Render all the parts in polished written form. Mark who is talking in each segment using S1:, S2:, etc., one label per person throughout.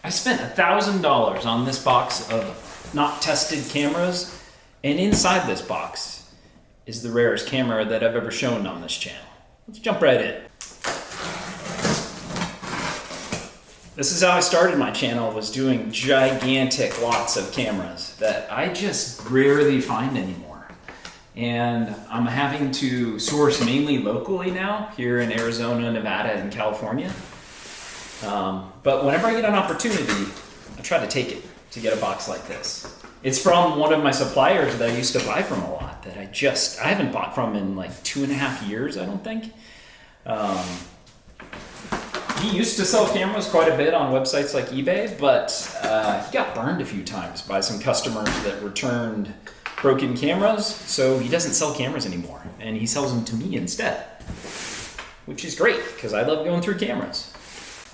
S1: I spent $1,000 on this box of not tested cameras, and inside this box is the rarest camera that I've ever shown on this channel. Let's jump right in. This is how I started my channel, was doing gigantic lots of cameras that I just rarely find anymore. And I'm having to source mainly locally now, here in Arizona, Nevada, and California. But whenever I get an opportunity, I try to take it to get a box like this. It's from one of my suppliers that I used to buy from a lot that I haven't bought from in like 2.5 years, I don't think. He used to sell cameras quite a bit on websites like eBay, but he got burned a few times by some customers that returned broken cameras, so he doesn't sell cameras anymore, and he sells them to me instead, which is great, because I love going through cameras.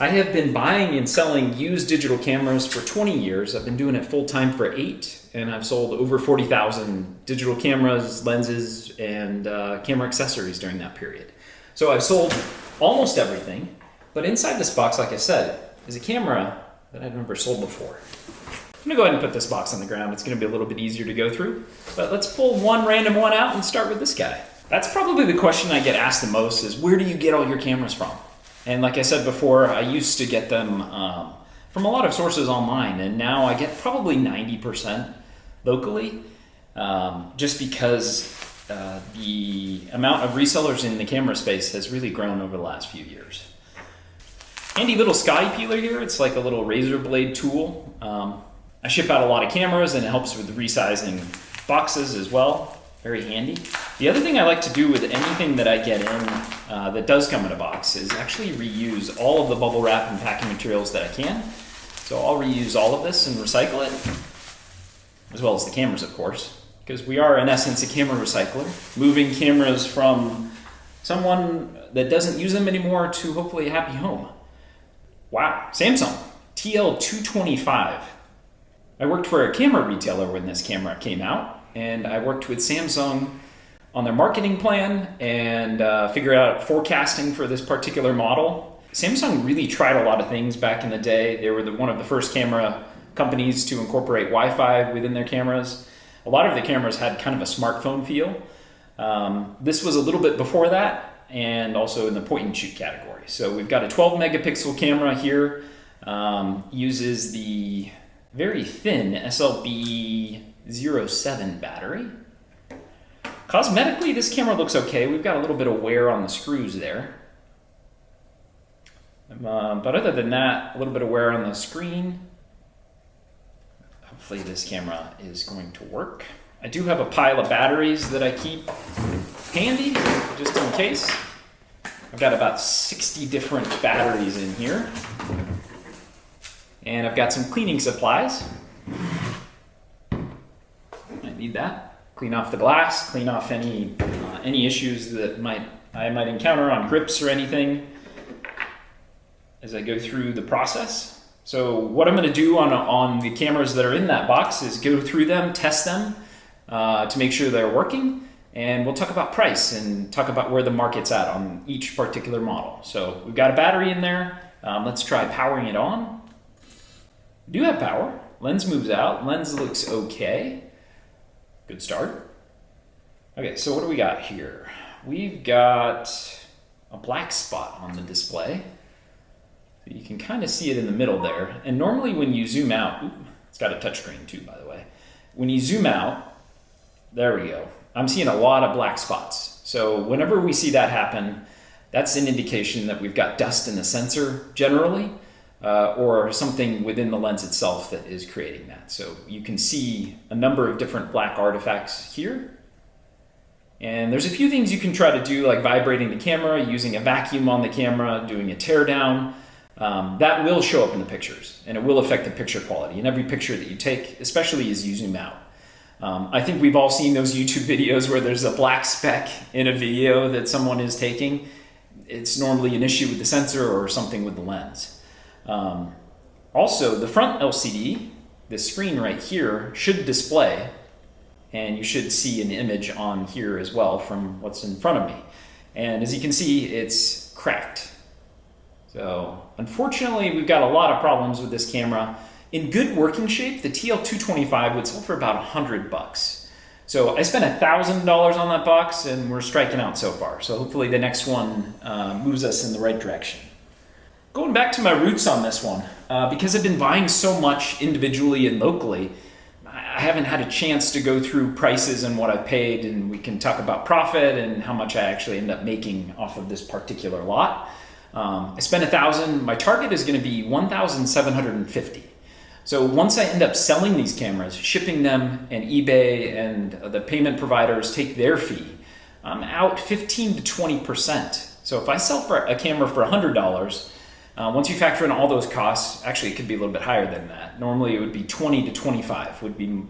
S1: I have been buying and selling used digital cameras for 20 years. I've been doing it full-time for 8, and I've sold over 40,000 digital cameras, lenses, and camera accessories during that period. So I've sold almost everything, but inside this box, like I said, is a camera that I've never sold before. I'm gonna go ahead and put this box on the ground. It's gonna be a little bit easier to go through, but let's pull one random one out and start with this guy. That's probably the question I get asked the most, is where do you get all your cameras from? And like I said before, I used to get them from a lot of sources online, and now I get probably 90% locally, just because the amount of resellers in the camera space has really grown over the last few years. Handy little sky peeler here. It's like a little razor blade tool. I ship out a lot of cameras, and it helps with resizing boxes as well. Very handy. The other thing I like to do with anything that I get in that does come in a box is actually reuse all of the bubble wrap and packing materials that I can. So I'll reuse all of this and recycle it, as well as the cameras, of course, because we are in essence a camera recycler, moving cameras from someone that doesn't use them anymore to hopefully a happy home. Wow, Samsung TL225. I worked for a camera retailer when this camera came out, and I worked with Samsung on their marketing plan and figured out forecasting for this particular model. Samsung really tried a lot of things back in the day. They were one of the first camera companies to incorporate Wi-Fi within their cameras. A lot of the cameras had kind of a smartphone feel. This was a little bit before that, and also in the point and shoot category. So we've got a 12 megapixel camera here, uses the very thin SLB07 battery. Cosmetically, this camera looks okay. We've got a little bit of wear on the screws there. But other than that, a little bit of wear on the screen. Hopefully this camera is going to work. I do have a pile of batteries that I keep handy, just in case. I've got about 60 different batteries in here. And I've got some cleaning supplies. I need that. Clean off the glass, clean off any issues that I might encounter on grips or anything as I go through the process. So what I'm going to do on the cameras that are in that box is go through them, test them to make sure they're working, and we'll talk about price and talk about where the market's at on each particular model. So we've got a battery in there. Let's try powering it on. We do have power. Lens moves out. Lens looks okay. Good start. Okay, so what do we got here? We've got a black spot on the display. So you can kind of see it in the middle there. And normally when you zoom out, it's got a touchscreen too, by the way. When you zoom out, there we go. I'm seeing a lot of black spots. So whenever we see that happen, that's an indication that we've got dust in the sensor generally, or something within the lens itself that is creating that. So you can see a number of different black artifacts here. And there's a few things you can try to do, like vibrating the camera, using a vacuum on the camera, doing a teardown. That will show up in the pictures, and it will affect the picture quality in every picture that you take, especially as you zoom out. I think we've all seen those YouTube videos where there's a black speck in a video that someone is taking. It's normally an issue with the sensor or something with the lens. Also, the front LCD, this screen right here, should display, and you should see an image on here as well from what's in front of me. And as you can see, it's cracked. So unfortunately, we've got a lot of problems with this camera. In good working shape, the TL225 would sell for about $100. So I spent $1,000 on that box, and we're striking out so far. So hopefully the next one moves us in the right direction. Going back to my roots on this one, because I've been buying so much individually and locally, I haven't had a chance to go through prices and what I paid, and we can talk about profit and how much I actually end up making off of this particular lot. I spent $1,000. My target is going to be $1,750. So once I end up selling these cameras, shipping them, and eBay and the payment providers take their fee, I'm out 15 to 20%. So if I sell for a camera for $100, once you factor in all those costs, actually it could be a little bit higher than that. Normally it would be 20 to 25 would be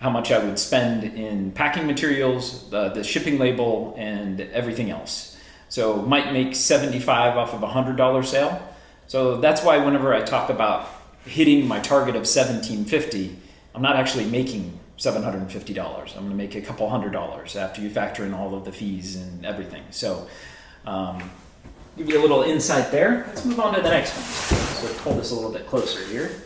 S1: how much I would spend in packing materials, the shipping label, and everything else. So might make 75 off of a $100 sale. So that's why whenever I talk about hitting my target of $1,750, I'm not actually making $750. I'm going to make a couple $100 after you factor in all of the fees and everything. So give you a little insight there. Let's move on to the next one. So pull this a little bit closer here.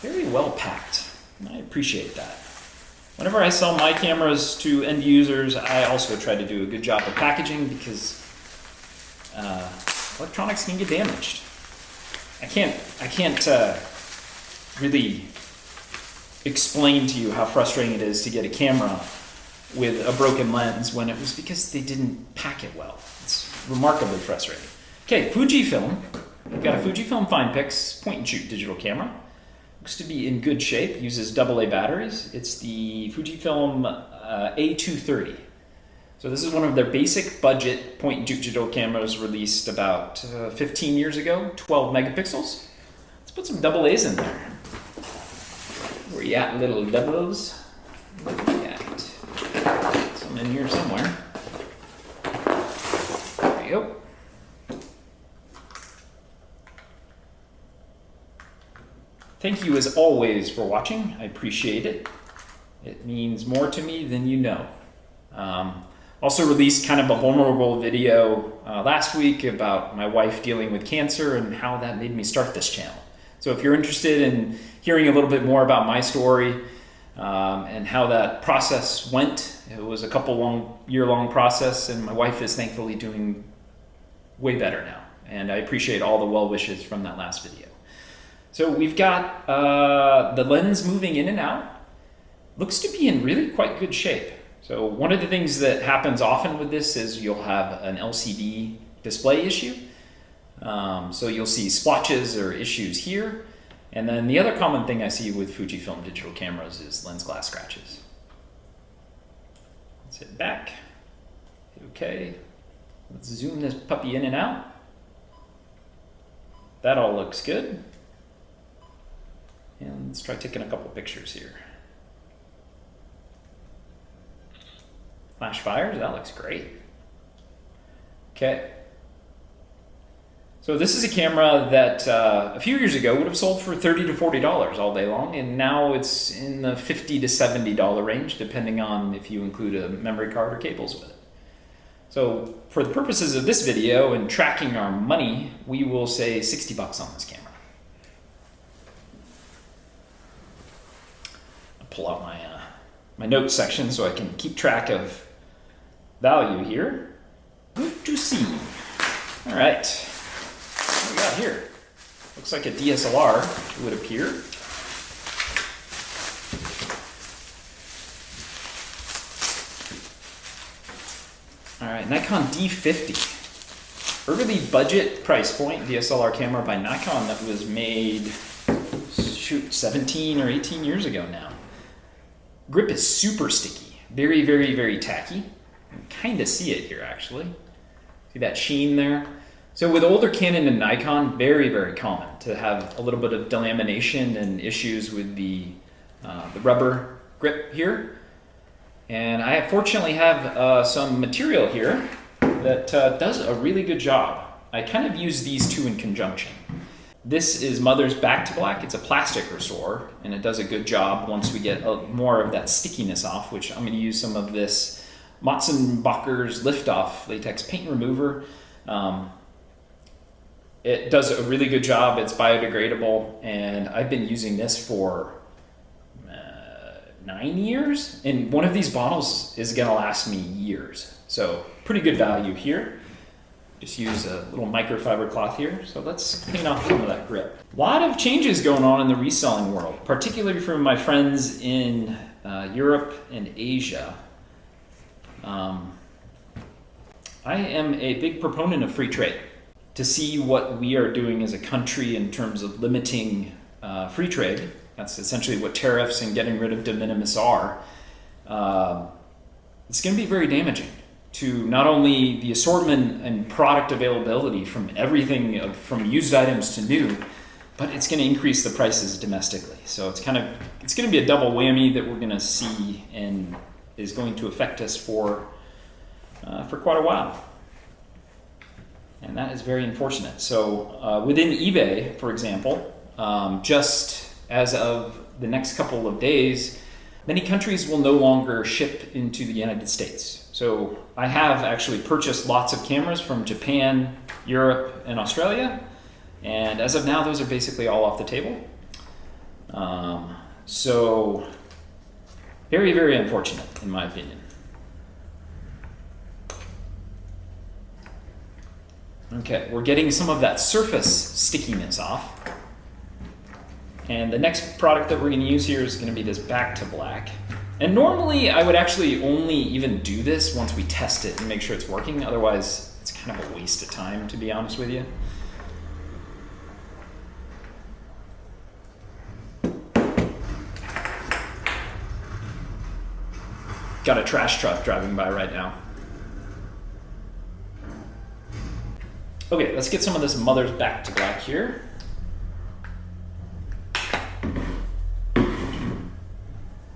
S1: Very well packed. I appreciate that. Whenever I sell my cameras to end users, I also try to do a good job of packaging because electronics can get damaged. I can't really explain to you how frustrating it is to get a camera with a broken lens when it was because they didn't pack it well. It's remarkably frustrating. Okay, Fujifilm. We've got a Fujifilm FinePix point and shoot digital camera. Looks to be in good shape, uses AA batteries. It's the Fujifilm A230. So this is one of their basic budget point and shoot digital cameras released about 15 years ago, 12 megapixels. Let's put some AA's in there. Where you at, little doubles? Where you at? Some in here somewhere. There you go. Thank you as always for watching. I appreciate it. It means more to me than you know. Also released kind of a vulnerable video last week about my wife dealing with cancer and how that made me start this channel. So if you're interested in hearing a little bit more about my story and how that process went, it was a year-long process, and my wife is thankfully doing way better now. And I appreciate all the well wishes from that last video. So we've got the lens moving in and out. Looks to be in really quite good shape. So one of the things that happens often with this is you'll have an LCD display issue. So you'll see splotches or issues here. And then the other common thing I see with Fujifilm digital cameras is lens glass scratches. Let's hit back. Okay. Let's zoom this puppy in and out. That all looks good. And let's try taking a couple pictures here. Flash fires, that looks great. Okay. So this is a camera that a few years ago would have sold for $30 to $40 all day long, and now it's in the $50 to $70 range, depending on if you include a memory card or cables with it. So for the purposes of this video and tracking our money, we will say 60 bucks on this camera. I'll pull out my notes section so I can keep track of value here. Good to see. All right, what do we got here? Looks like a DSLR, it would appear. All right, Nikon D50. Early budget price point DSLR camera by Nikon that was made, 17 or 18 years ago now. Grip is super sticky, very, very, very tacky. You can kind of see it here actually. See that sheen there? So with older Canon and Nikon, very, very common to have a little bit of delamination and issues with the rubber grip here. And I fortunately have some material here that does a really good job. I kind of use these two in conjunction. This is Mother's Back to Black. It's a plastic restorer, and it does a good job once we get more of that stickiness off, which I'm going to use some of this Matzenbacher's Liftoff latex paint remover. It does a really good job. It's biodegradable, and I've been using this for 9 years, and one of these bottles is gonna last me years. So pretty good value here. Just use a little microfiber cloth here. So let's clean off some of that grip. A lot of changes going on in the reselling world, particularly from my friends in Europe and Asia. I am a big proponent of free trade. To see what we are doing as a country in terms of limiting free trade, that's essentially what tariffs and getting rid of de minimis are, it's going to be very damaging to not only the assortment and product availability from everything from used items to new, but it's going to increase the prices domestically. So it's going to be a double whammy that we're going to see and is going to affect us for quite a while. And that is very unfortunate. So within eBay, for example, just as of the next couple of days, many countries will no longer ship into the United States. So I have actually purchased lots of cameras from Japan, Europe, and Australia. And as of now, those are basically all off the table. So very, very unfortunate, in my opinion. Okay, we're getting some of that surface stickiness off. And the next product that we're going to use here is going to be this back to black. And normally I would actually only even do this once we test it and make sure it's working. Otherwise, it's kind of a waste of time, to be honest with you. Got a trash truck driving by right now. Okay, let's get some of this mother's back to black here.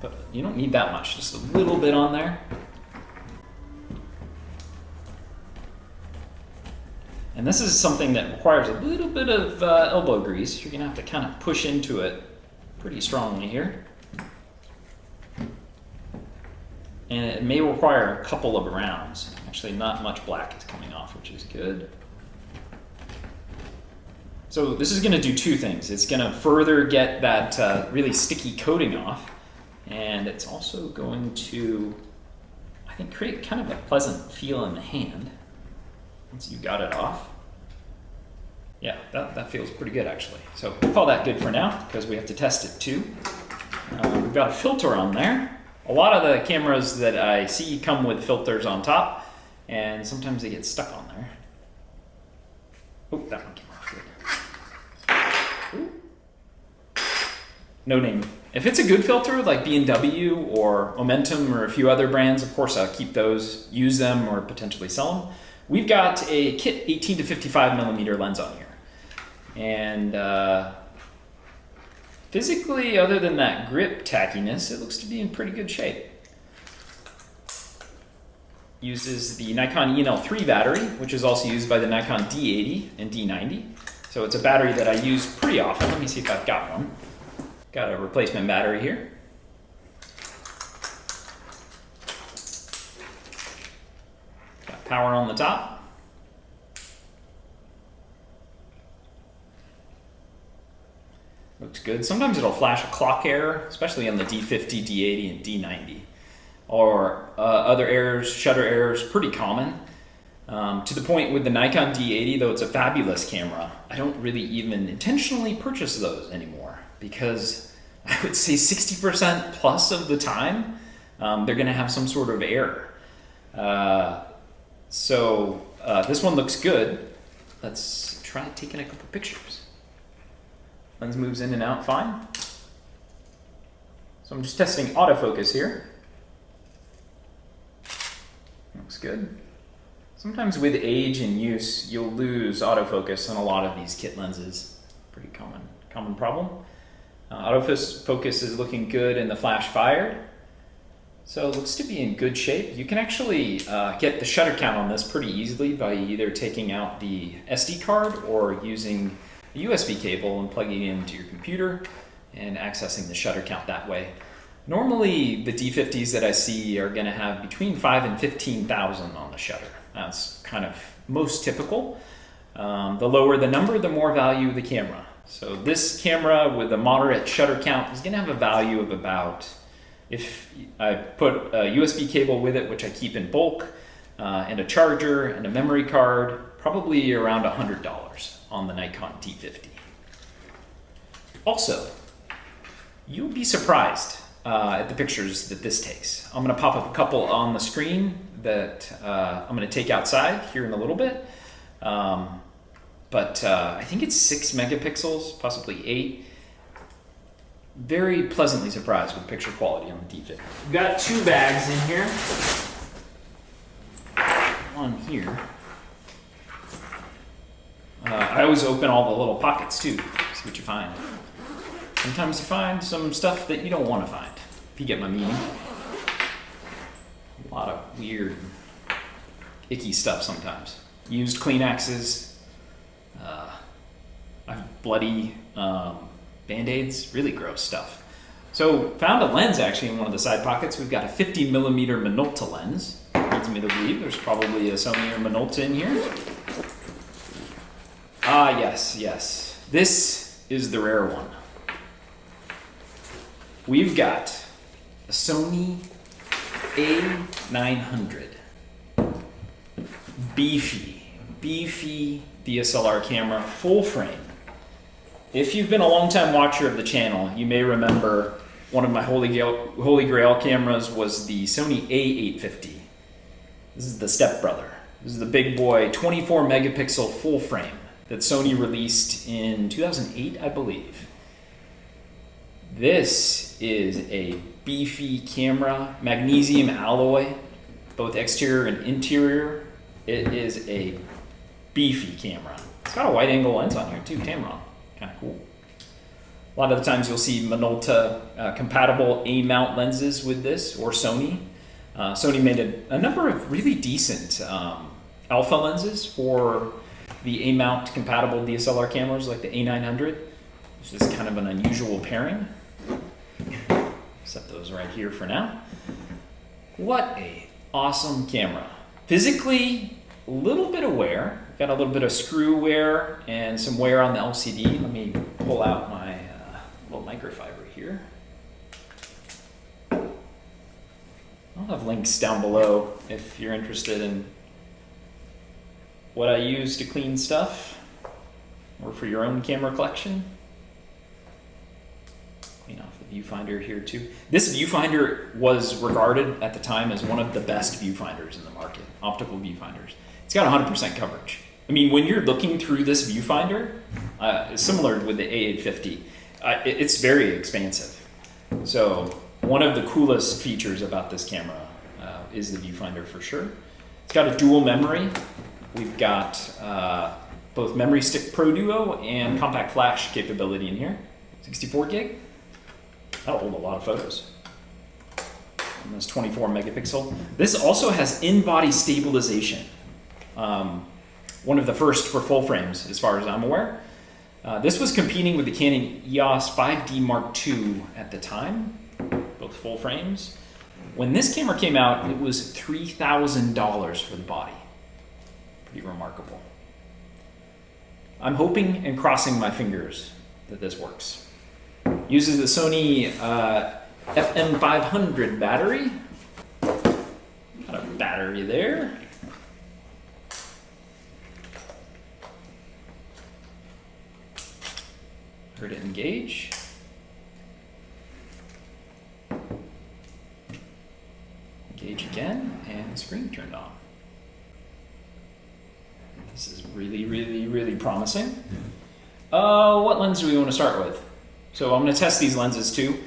S1: But you don't need that much, just a little bit on there. And this is something that requires a little bit of elbow grease. You're gonna have to kind of push into it pretty strongly here. And it may require a couple of rounds. Actually, not much black is coming off, which is good. So this is going to do two things. It's going to further get that really sticky coating off, and it's also going to, I think, create kind of a pleasant feel in the hand once you got it off. Yeah, that feels pretty good actually. So we'll call that good for now because we have to test it too. We've got a filter on there. A lot of the cameras that I see come with filters on top, and sometimes they get stuck on there. Oh, that one came off good. Ooh. No name. If it's a good filter like B&W or Momentum or a few other brands, of course I'll keep those, use them, or potentially sell them. We've got a kit 18 to 55 millimeter lens on here. And physically, other than that grip tackiness, it looks to be in pretty good shape. Uses the Nikon ELPH battery, which is also used by the Nikon D80 and D90. So it's a battery that I use pretty often. Let me see if I've got one. Got a replacement battery here. Got power on the top. Looks good. Sometimes it'll flash a clock error, especially on the D50, D80, and D90. Or other errors, shutter errors, pretty common. To the point with the Nikon D80, though it's a fabulous camera, I don't really even intentionally purchase those anymore because I would say 60% plus of the time they're going to have some sort of error. So this one looks good. Let's try taking a couple pictures. Lens moves in and out fine. So I'm just testing autofocus here. Looks good. Sometimes with age and use, you'll lose autofocus on a lot of these kit lenses. Pretty common problem. Autofocus is looking good and the flash fired. So it looks to be in good shape. You can actually get the shutter count on this pretty easily by either taking out the SD card or using a USB cable and plugging it into your computer and accessing the shutter count that way. Normally, the D50s that I see are going to have between 5,000 and 15,000 on the shutter. That's kind of most typical. The lower the number, the more value the camera. So this camera with a moderate shutter count is gonna have a value of about, if I put a USB cable with it, which I keep in bulk, and a charger and a memory card, probably around $100 on the Nikon D50. Also, you'll be surprised at the pictures that this takes. I'm gonna pop up a couple on the screen that I'm gonna take outside here in a little bit. But I think it's 6 megapixels, possibly 8. Very pleasantly surprised with picture quality on the D50. We've got 2 bags in here. One here. I always open all the little pockets too, see what you find. Sometimes you find some stuff that you don't want to find, if you get my meaning. A lot of weird, icky stuff sometimes. Used Kleenexes. I have bloody Band-Aids, really gross stuff. So found a lens actually in one of the side pockets. We've got a 50 millimeter Minolta lens. Leads me to believe there's probably a Sony or Minolta in here. Ah, yes, yes. This is the rare one. We've got a Sony A900. Beefy DSLR camera, full frame. If you've been a long-time watcher of the channel, you may remember one of my holy grail cameras was the Sony A850. This is the stepbrother. This is the big boy, 24 megapixel full frame that Sony released in 2008, I believe. This is a beefy camera, magnesium alloy, both exterior and interior. It is a beefy camera. It's got a wide angle lens on here too, Tamron. Kind of cool. A lot of the times you'll see Minolta compatible A-mount lenses with this, or Sony. Sony made a number of really decent alpha lenses for the A-mount compatible DSLR cameras like the A900, which is kind of an unusual pairing. Set those right here for now. What a awesome camera. Physically, a little bit of wear. Got a little bit of screw wear and some wear on the LCD. Let me pull out my little microfiber here. I'll have links down below if you're interested in what I use to clean stuff or for your own camera collection. Clean off the viewfinder here too. This viewfinder was regarded at the time as one of the best viewfinders in the market, optical viewfinders. It's got 100% coverage. I mean, when you're looking through this viewfinder, similar with the A850, it's very expansive. So one of the coolest features about this camera is the viewfinder for sure. It's got a dual memory. We've got both Memory Stick Pro Duo and Compact Flash capability in here. 64 gig. That'll hold a lot of photos. And this 24 megapixel. This also has in-body stabilization. One of the first for full frames, as far as I'm aware. This was competing with the Canon EOS 5D Mark II at the time, both full frames. When this camera came out, it was $3,000 for the body. Pretty remarkable. I'm hoping and crossing my fingers that this works. Uses the Sony FM500 battery. Got a battery there. Heard it engage. Engage again, and the screen turned on. This is really promising. What lens do we want to start with? So I'm going to test these lenses too.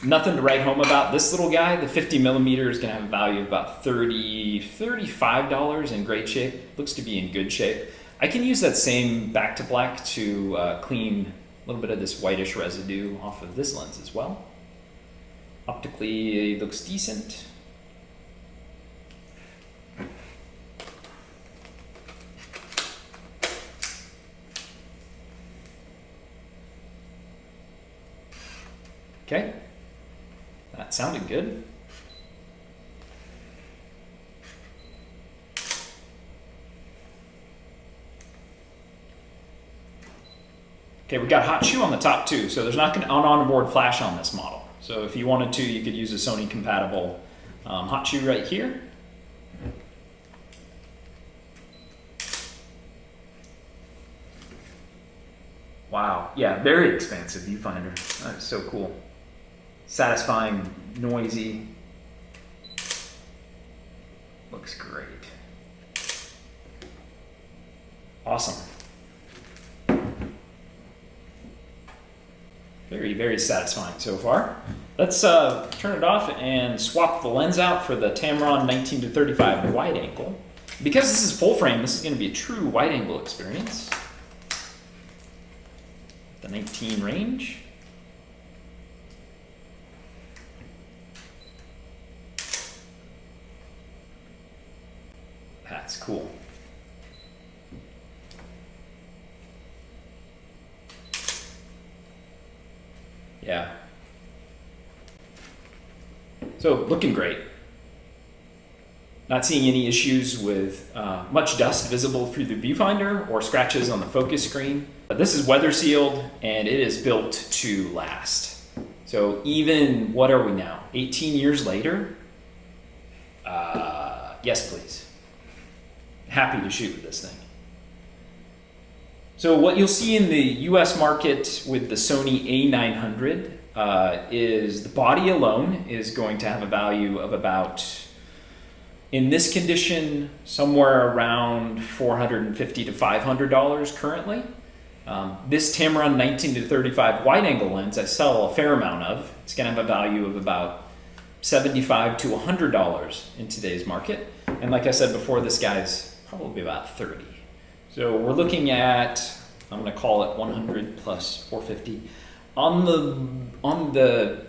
S1: Nothing to write home about. This little guy, the 50 millimeter, is going to have a value of about $35 in great shape. Looks to be in good shape. I can use that same back to black to clean a little bit of this whitish residue off of this lens as well. Optically, it looks decent. Okay, that sounded good. Okay, we've got hot shoe on the top too, so there's not an onboard flash on this model. So if you wanted to, you could use a Sony compatible hot shoe right here. Wow, yeah, very expansive viewfinder. That is so cool. Satisfying, noisy. Looks great. Awesome. Very, very satisfying so far. Let's turn it off and swap the lens out for the Tamron 19-35 wide angle. Because this is full frame, this is going to be a true wide angle experience. The 19 range. That's cool. Yeah. So looking great. Not seeing any issues with much dust visible through the viewfinder or scratches on the focus screen. But this is weather sealed and it is built to last. So even, what are we now, 18 years later? Yes, please. Happy to shoot with this thing. So what you'll see in the US market with the Sony A900 is the body alone is going to have a value of about, in this condition, somewhere around $450 to $500 currently. This Tamron 19-35 wide angle lens I sell a fair amount of. It's going to have a value of about $75 to $100 in today's market. And like I said before, this guy's probably about 30. So we're looking at, I'm going to call it 100 plus 450. On the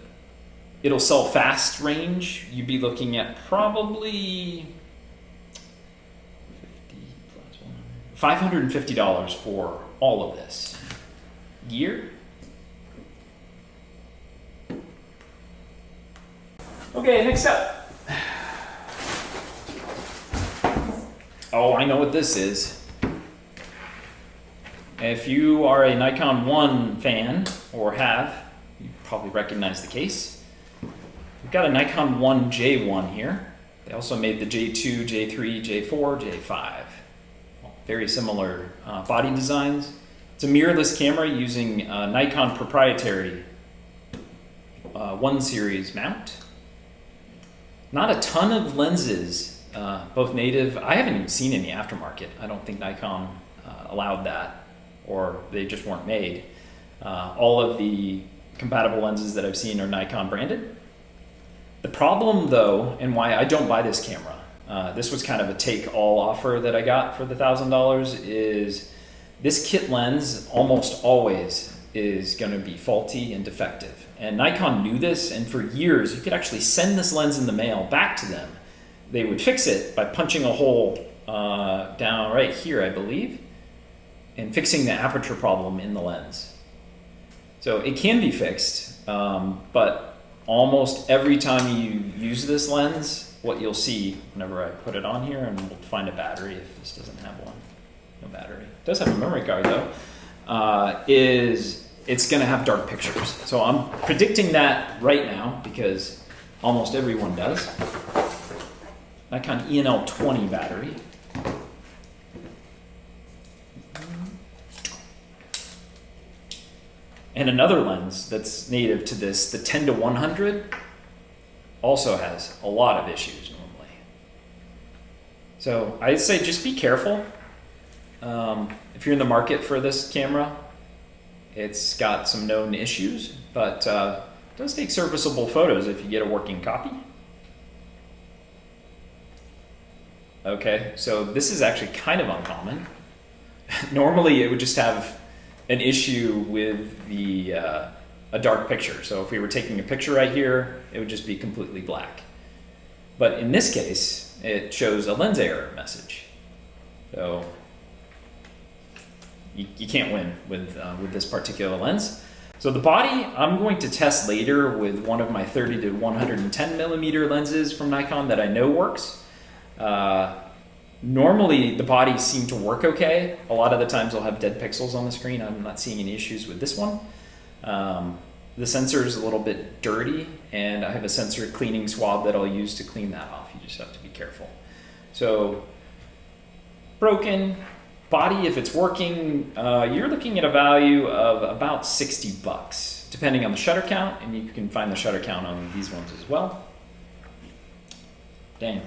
S1: it'll sell fast range, you'd be looking at probably $550 for all of this gear. Okay, next up. Oh, I know what this is. If you are a Nikon 1 fan, or have, you probably recognize the case. We've got a Nikon 1 J1 here. They also made the J2, J3, J4, J5. Very similar body designs. It's a mirrorless camera using Nikon proprietary 1 series mount. Not a ton of lenses, both native. I haven't even seen any aftermarket. I don't think Nikon allowed that, or they just weren't made. All of the compatible lenses that I've seen are Nikon branded. The problem though, and why I don't buy this camera, this was kind of a take-all offer that I got for the $1,000, is this kit lens almost always is going to be faulty and defective. And Nikon knew this, and for years you could actually send this lens in the mail back to them. They would fix it by punching a hole down right here, I believe, and fixing the aperture problem in the lens. So it can be fixed, but almost every time you use this lens, what you'll see whenever I put it on here, and we'll find a battery if this doesn't have one. No battery. It does have a memory card though, is it's going to have dark pictures. So I'm predicting that right now because almost everyone does. Nikon ENL20 battery. And another lens that's native to this, the 10-100, also has a lot of issues normally. So I'd say just be careful. If you're in the market for this camera, it's got some known issues, but it does take serviceable photos if you get a working copy. Okay, so this is actually kind of uncommon. Normally it would just have an issue with the a dark picture. So if we were taking a picture right here, it would just be completely black. But in this case, it shows a lens error message. So you can't win with this particular lens. So the body, I'm going to test later with one of my 30 to 110 millimeter lenses from Nikon that I know works. Normally the bodies seem to work okay. A lot of the times I'll have dead pixels on the screen. I'm not seeing any issues with this one. The sensor is a little bit dirty, and I have a sensor cleaning swab that I'll use to clean that off. You just have to be careful. So broken body, if it's working, you're looking at a value of about 60 bucks, depending on the shutter count, and you can find the shutter count on these ones as well. Dang,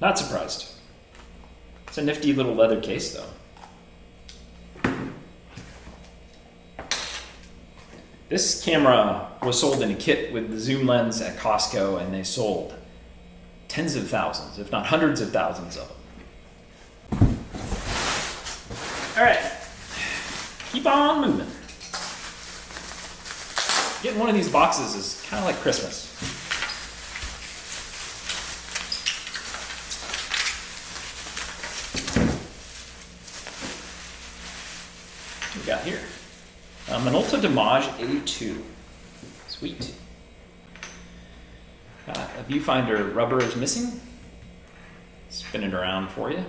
S1: not surprised. It's a nifty little leather case though. This camera was sold in a kit with the zoom lens at Costco, and they sold tens of thousands, if not hundreds of thousands of them. All right, keep on moving. Getting one of these boxes is kind of like Christmas. What we got here? Minolta A900. Sweet. A viewfinder rubber is missing. Spin it around for you.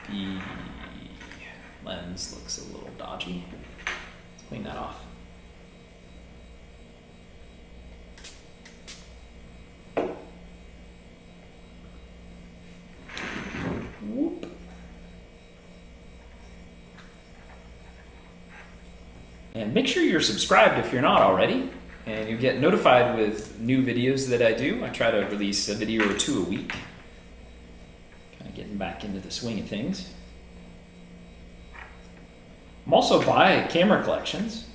S1: And the lens looks a little dodgy. Let's clean that off. Whoop. And make sure you're subscribed if you're not already, and you get notified with new videos that I do. I try to release a video or two a week. Kind of getting back into the swing of things. I'm also by camera collections.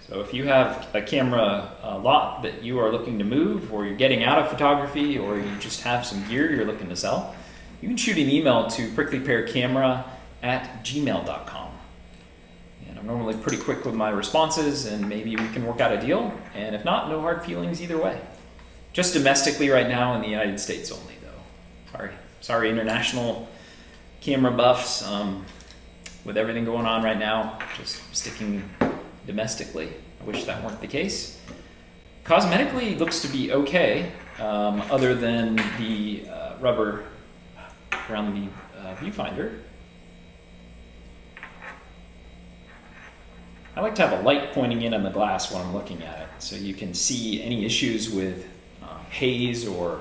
S1: So if you have a camera lot that you are looking to move, or you're getting out of photography, or you just have some gear you're looking to sell, you can shoot an email to pricklypearcamera@gmail.com. I'm normally pretty quick with my responses, and maybe we can work out a deal. And if not, no hard feelings either way. Just domestically right now in the United States only, though. Sorry, international camera buffs. With everything going on right now, just sticking domestically. I wish that weren't the case. Cosmetically, looks to be okay, other than the rubber around the viewfinder. I like to have a light pointing in on the glass when I'm looking at it, so you can see any issues with haze or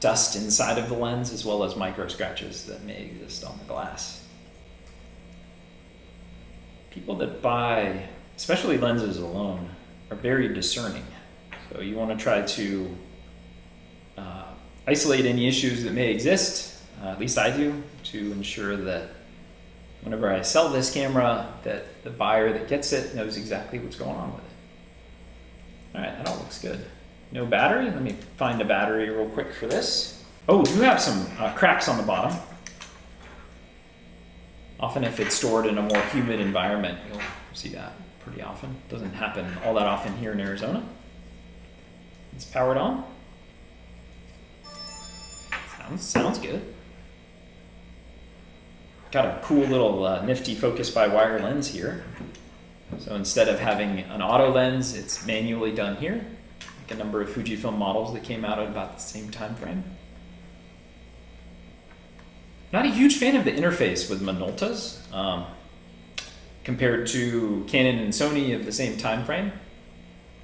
S1: dust inside of the lens, as well as micro scratches that may exist on the glass. People that buy, especially lenses alone, are very discerning. So you want to try to isolate any issues that may exist, at least I do, to ensure that whenever I sell this camera, that the buyer that gets it knows exactly what's going on with it. All right, that all looks good. No battery. Let me find a battery real quick for this. Oh, you have some cracks on the bottom. Often if it's stored in a more humid environment, you'll see that pretty often. Doesn't happen all that often here in Arizona. It's powered on. Sounds good. Got a cool little nifty focus by wire lens here. So instead of having an auto lens, it's manually done here. Like a number of Fujifilm models that came out at about the same time frame. Not a huge fan of the interface with Minoltas compared to Canon and Sony of the same time frame.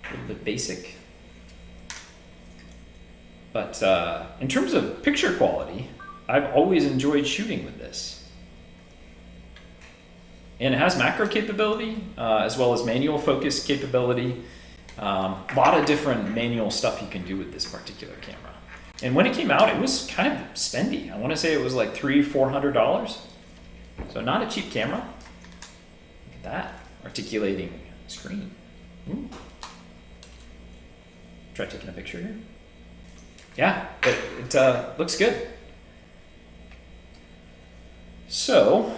S1: A little bit basic. But in terms of picture quality, I've always enjoyed shooting with this. And it has macro capability, as well as manual focus capability. A lot of different manual stuff you can do with this particular camera. And when it came out, it was kind of spendy. I want to say it was like $300-400. So not a cheap camera. Look at that, articulating screen. Ooh. Try taking a picture here. Yeah, it looks good. So,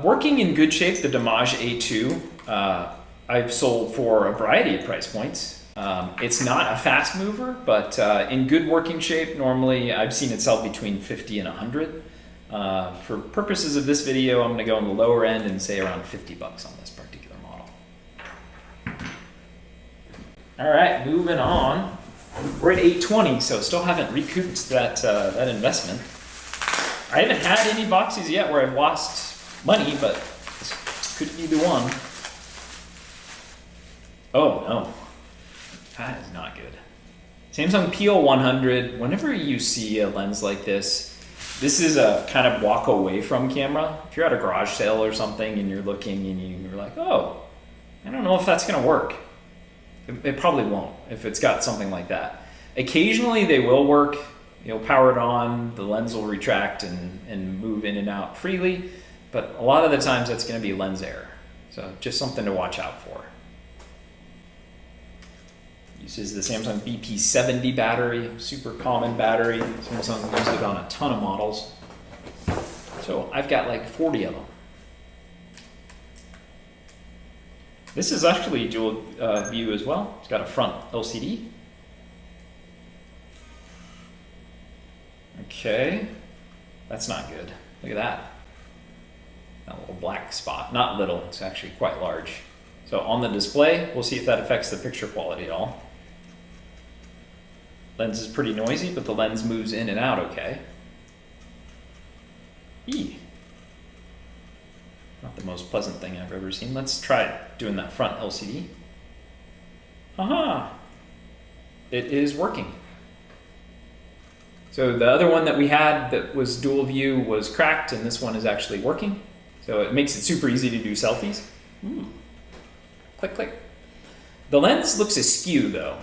S1: working in good shape, the A900 I've sold for a variety of price points. It's not a fast mover, but in good working shape, normally I've seen it sell between 50 and 100. For purposes of this video, I'm going to go on the lower end and say around 50 bucks on this particular model. All right, moving on. We're at 820, so still haven't recouped that that investment. I haven't had any boxes yet where I've lost money, but this could be the one. Oh no, that is not good. Samsung PL100, whenever you see a lens like this is a kind of walk away from camera. If you're at a garage sale or something and you're looking and you're like, oh, I don't know if that's gonna work. It probably won't if it's got something like that. Occasionally they will work. You'll power it on, the lens will retract and move in and out freely, but a lot of the times that's gonna be lens error. So just something to watch out for. Uses the Samsung BP70 battery, super common battery. Samsung used it on a ton of models. So I've got like 40 of them. This is actually dual view as well. It's got a front LCD. Okay, that's not good. Look at that. That little black spot. Not little, it's actually quite large. So on the display, we'll see if that affects the picture quality at all. Lens is pretty noisy, but the lens moves in and out okay. Eee. Not the most pleasant thing I've ever seen. Let's try doing that front LCD. Aha! It is working. So the other one that we had that was dual view was cracked, and this one is actually working. So it makes it super easy to do selfies. Click, click. The lens looks askew though.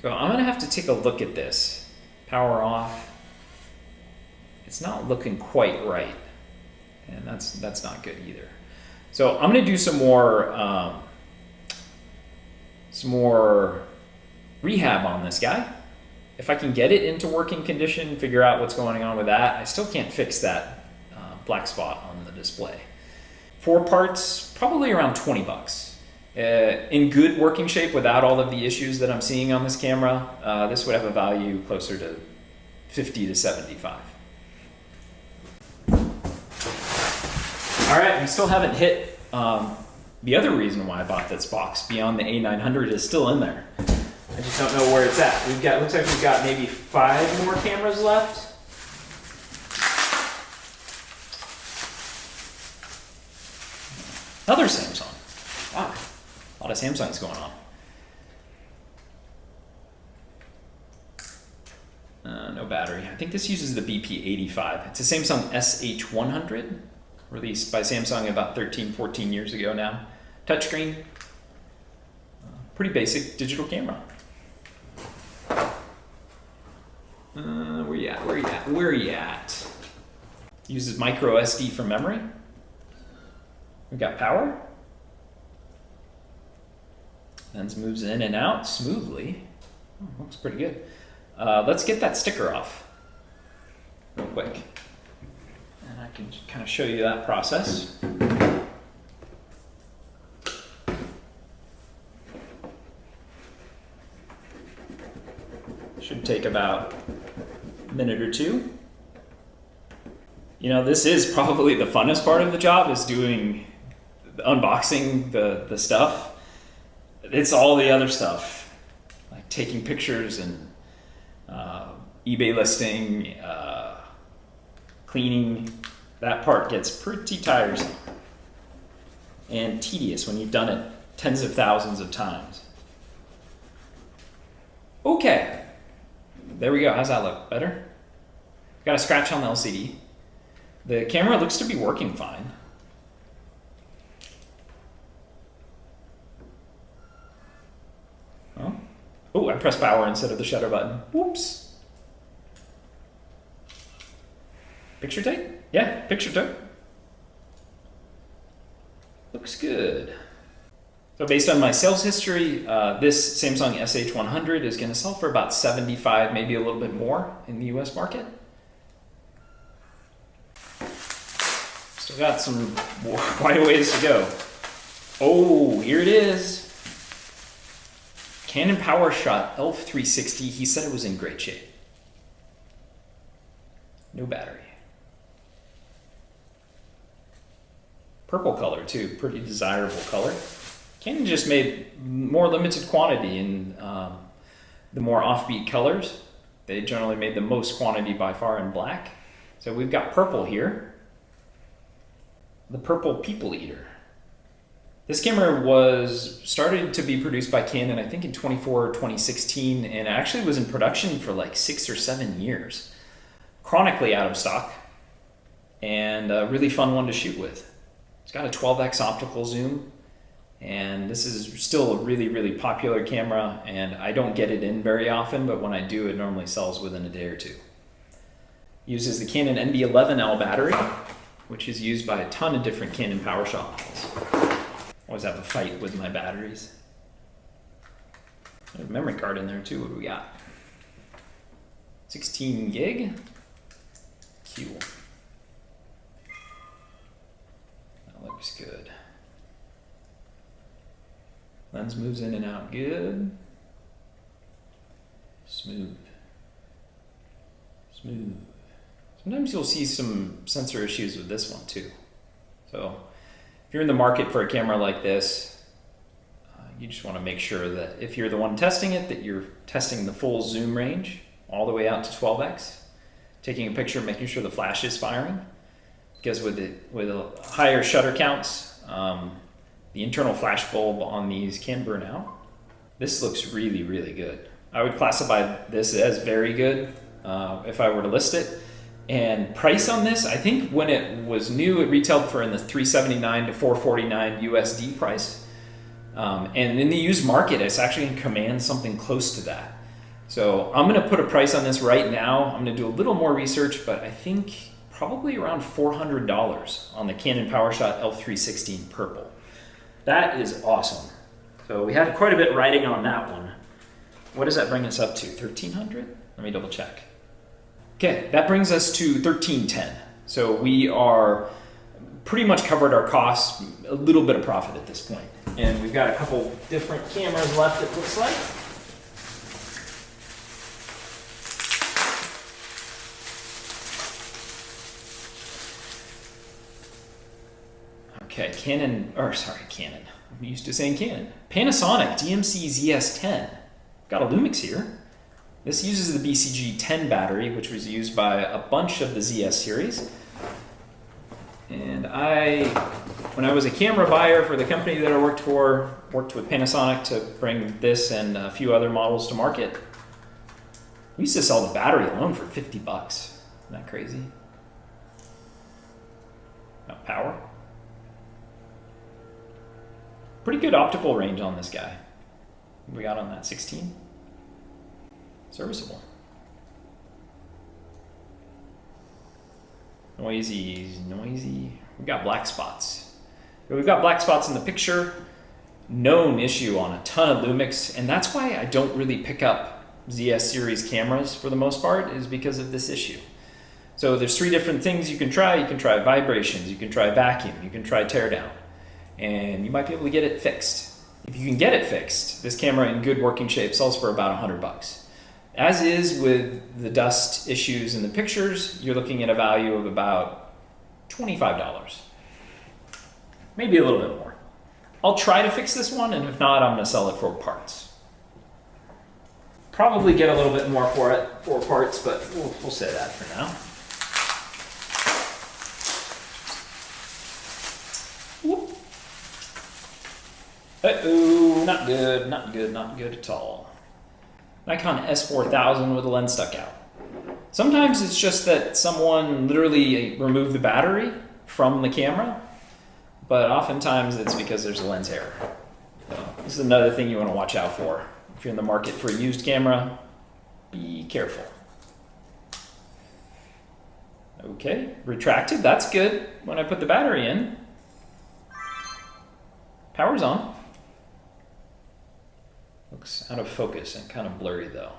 S1: So I'm gonna have to take a look at this. Power off. It's not looking quite right. And that's not good either. So I'm gonna do some more rehab on this guy. If I can get it into working condition, figure out what's going on with that, I still can't fix that black spot on the display. 4 parts, probably around 20 bucks. In good working shape without all of the issues that I'm seeing on this camera, this would have a value closer to 50 to 75. All right, we still haven't hit the other reason why I bought this box beyond the A900 is still in there. I just don't know where it's at. Looks like we've got maybe 5 more cameras left. Another Samsung. Wow, a lot of Samsungs going on. No battery. I think this uses the BP85. It's a Samsung SH100, released by Samsung about 13, 14 years ago now. Touchscreen. Pretty basic digital camera. Where you at? Uses micro SD for memory. We've got power. Lens moves in and out smoothly. Oh, looks pretty good. Let's get that sticker off real quick. And I can kind of show you that process. Should take about a minute or two. You know, this is probably the funnest part of the job, is doing unboxing the stuff. It's all the other stuff, like taking pictures and eBay listing, cleaning. That part gets pretty tiresome and tedious when you've done it tens of thousands of times. Okay, there we go. How's that look? Better? Got a scratch on the LCD. The camera looks to be working fine. Oh, I pressed power instead of the shutter button. Whoops. Picture tape? Yeah, picture tape. Looks good. So based on my sales history, this Samsung SH100 is going to sell for about $75, maybe a little bit more in the US market. Still got quite a ways to go. Oh, here it is. Canon PowersShot ELPH360. He said it was in great shape. No battery. Purple color too, pretty desirable color. Canon just made more limited quantity, and the more offbeat colors. They generally made the most quantity by far in black. So we've got purple here, the purple people eater. This camera was started to be produced by Canon, I think in 2016, and actually was in production for like 6 or 7 years. Chronically out of stock, and a really fun one to shoot with. It's got a 12x optical zoom, and this is still a really, really popular camera, and I don't get it in very often, but when I do, it normally sells within a day or two. Uses the Canon NB11L battery, which is used by a ton of different Canon PowersShot models. Always have a fight with my batteries. There's a memory card in there too. What do we got? 16 gig. Cool. That looks good. Lens moves in and out good. Smooth. Smooth. Sometimes you'll see some sensor issues with this one too. So if you're in the market for a camera like this, you just want to make sure that if you're the one testing it, that you're testing the full zoom range all the way out to 12x, taking a picture, making sure the flash is firing, because with higher shutter counts, the internal flash bulb on these can burn out. This looks really, really good. I would classify this as very good if I were to list it. And price on this, I think when it was new, it retailed for in the $379 to $449 USD price. And in the used market, it's actually going to command something close to that. So I'm going to put a price on this right now. I'm going to do a little more research, but I think probably around $400 on the Canon PowersShot L316 purple. That is awesome. So we had quite a bit riding on that one. What does that bring us up to? 1,300? Let me double check. Okay, that brings us to 1,310. So we are pretty much covered our costs, a little bit of profit at this point. And we've got a couple different cameras left, it looks like. Okay, Canon. I'm used to saying Canon. Panasonic DMC ZS10. Got a Lumix here. This uses the BCG10 battery, which was used by a bunch of the ZS series. And when I was a camera buyer for the company that I worked with Panasonic to bring this and a few other models to market. We used to sell the battery alone for 50 bucks. Isn't that crazy? Power. Pretty good optical range on this guy. What we got on that, 16? Serviceable. Noisy. We've got black spots. We've got black spots in the picture. Known issue on a ton of Lumix, and that's why I don't really pick up ZS series cameras for the most part, is because of this issue. So there's 3 different things you can try. You can try vibrations, you can try vacuum, you can try teardown, and you might be able to get it fixed. If you can get it fixed, this camera in good working shape sells for about 100 bucks. As is with the dust issues in the pictures, you're looking at a value of about $25. Maybe a little bit more. I'll try to fix this one, and if not, I'm going to sell it for parts. Probably get a little bit more for it for parts, but we'll say that for now. Whoop. Uh-oh, not good, not good, not good at all. Nikon S4000 with the lens stuck out. Sometimes it's just that someone literally removed the battery from the camera, but oftentimes it's because there's a lens error. So this is another thing you want to watch out for. If you're in the market for a used camera, be careful. Okay, retracted, that's good. When I put the battery in, power's on. Looks out of focus and kind of blurry though.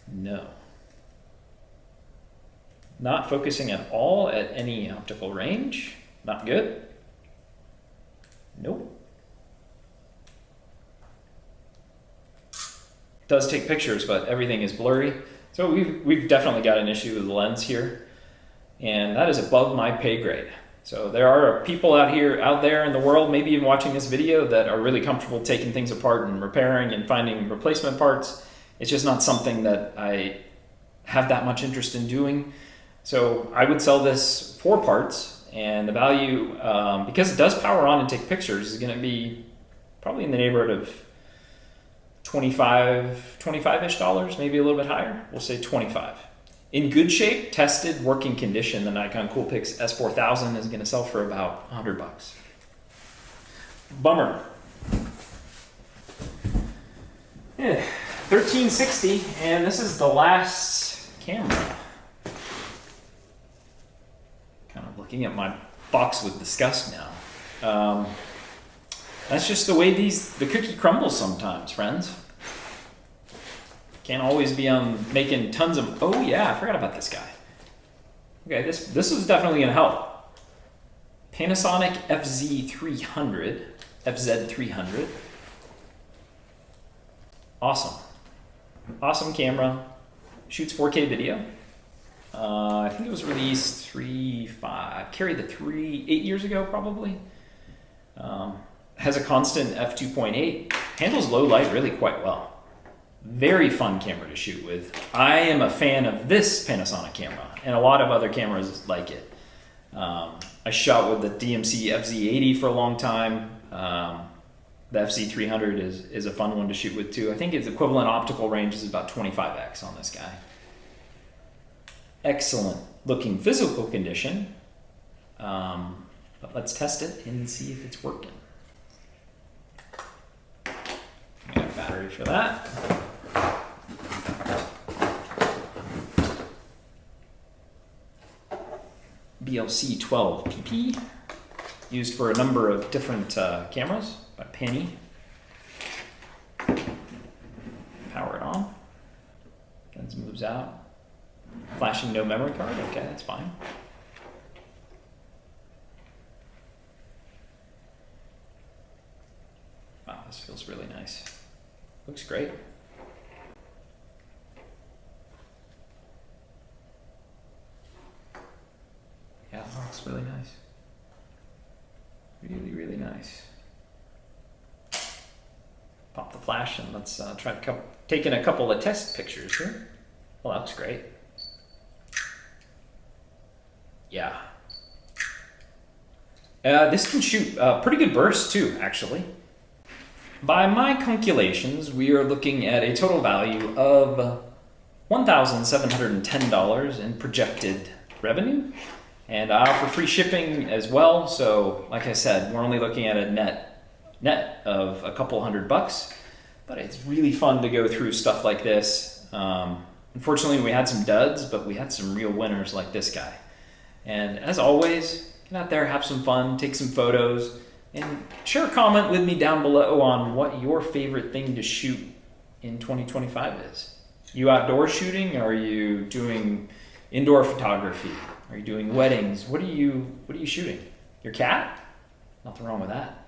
S1: No. Not focusing at all at any optical range. Not good. Nope. Does take pictures, but everything is blurry. So we've definitely got an issue with the lens here, and that is above my pay grade. So there are people out there in the world, maybe even watching this video, that are really comfortable taking things apart and repairing and finding replacement parts. It's just not something that I have that much interest in doing. So I would sell this for parts, and the value, because it does power on and take pictures, is going to be probably in the neighborhood of $25-ish dollars, maybe a little bit higher. We'll say 25. In good shape, tested, working condition, the Nikon Coolpix S4000 is going to sell for about $100. Bummer. Yeah, 1360, and this is the last camera. Kind of looking at my box with disgust now. That's just the way the cookie crumbles sometimes, friends. Can't always be making tons of. Oh yeah, I forgot about this guy. Okay, this is definitely gonna help. Panasonic FZ300. Awesome camera. Shoots 4K video. I think it was released 8 years ago probably. Has a constant f2.8. Handles low light really quite well. Very fun camera to shoot with. I am a fan of this Panasonic camera and a lot of other cameras like it. I shot with the DMC FZ80 for a long time. The FZ300 is a fun one to shoot with too. I think its equivalent optical range is about 25x on this guy. Excellent looking physical condition. But let's test it and see if it's working. I got a battery for that. BLC 12 PP, used for a number of different cameras by Penny. Power it on. Lens moves out. Flashing no memory card. Okay, that's fine. Wow, this feels really nice. Looks great. Yeah, that looks really nice. Really, really nice. Pop the flash and let's try taking a couple of test pictures here. Well, that looks great. Yeah. This can shoot pretty good bursts too, actually. By my calculations, we are looking at a total value of $1,710 in projected revenue. And I offer free shipping as well. So like I said, we're only looking at a net of a couple $100, but it's really fun to go through stuff like this. Unfortunately, we had some duds, but we had some real winners like this guy. And as always, get out there, have some fun, take some photos, and share a comment with me down below on what your favorite thing to shoot in 2025 is. You outdoor shooting? Or are you doing indoor photography? Are you doing weddings? What are you shooting? Your cat? Nothing wrong with that.